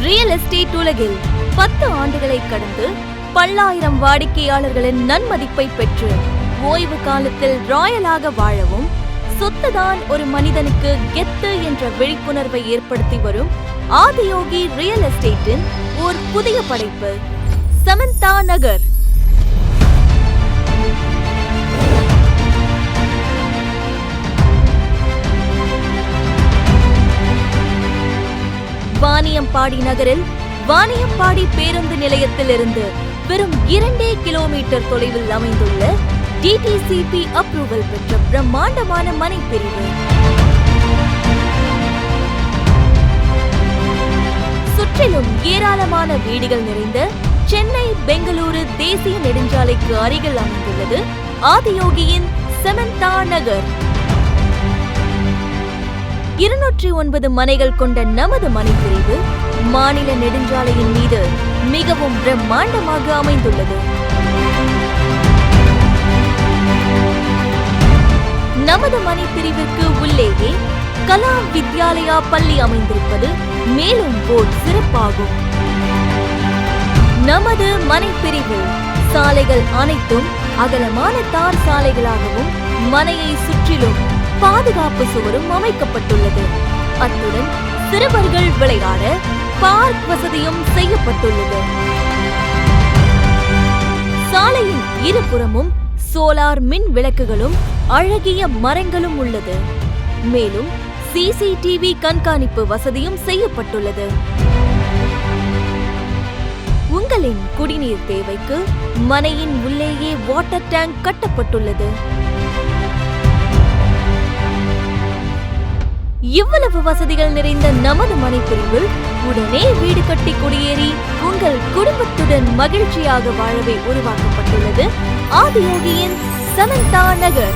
Real estate உலகில் 10 ஆண்டுகளை கடந்து பல்லாயிரம் வாடிக்கையாளர்களின் நன்மதிப்பை பெற்று ஓய்வு காலத்தில் ராயலாக வாழவும் சொத்துதான் ஒரு மனிதனுக்கு கெத்து என்ற விழிப்புணர்வை ஏற்படுத்தி வரும் ஆதியோகி ரியல் எஸ்டேட்டின் ஒரு புதிய படைப்பு சமந்தா நகர். வாணியம்பாடி நகரில் வாணியம்பாடி பேருந்து நிலையத்திலிருந்து வெறும் 2 கிலோமீட்டர் தொலைவில் அமைந்துள்ள டிடிசிபி அப்ரூவல் பெற்ற பிரம்மாண்டமான மனைப்பிரிவு. சுற்றிலும் ஏராளமான வீடுகள் நிறைந்த சென்னை பெங்களூரு தேசிய நெடுஞ்சாலைக்கு அருகில் அமைந்துள்ளது ஆதியோகியின் சமந்தா நகர். 209 மனைகள் கொண்ட நமது மனைப்பிரிவு மாநில நெடுஞ்சாலையின் மீது மிகவும் பிரம்மாண்டமாக அமைந்துள்ளது. நமது மனைப்பிரிவிற்கு உள்ளேயே கலா வித்யாலயா பள்ளி அமைந்திருப்பது மேலும் ஓர் சிறப்பாகும். நமது மனைப்பிரிவு சாலைகள் அனைத்தும் அகலமான தார் சாலைகளாகவும் மனையை சுற்றிலும் பாதுகாப்பு சுவரும் அமைக்கப்பட்டுள்ளது. அத்துடன் சிறுவர்கள் விளையாட பார்க் வசதியும் செய்யப்பட்டுள்ளது. சாலையின் இருபுறமும் சோலார் மின் விளக்குகளும் அழகிய மரங்களும் உள்ளது. மேலும் சிசிடிவி கண்காணிப்பு வசதியும் செய்யப்பட்டுள்ளது. உங்களின் குடிநீர் தேவைக்கு மனையின் உள்ளேயே வாட்டர் டேங்க் கட்டப்பட்டுள்ளது. இவ்வளவு வசதிகள் நிறைந்த நமது மனைப்பிரிவில் உடனே வீடு கட்டி குடியேறி உங்கள் குடும்பத்துடன் மகிழ்ச்சியாக வாழவே உருவாக்கப்பட்டுள்ளது ஆதியோகியின் சமந்தா நகர்.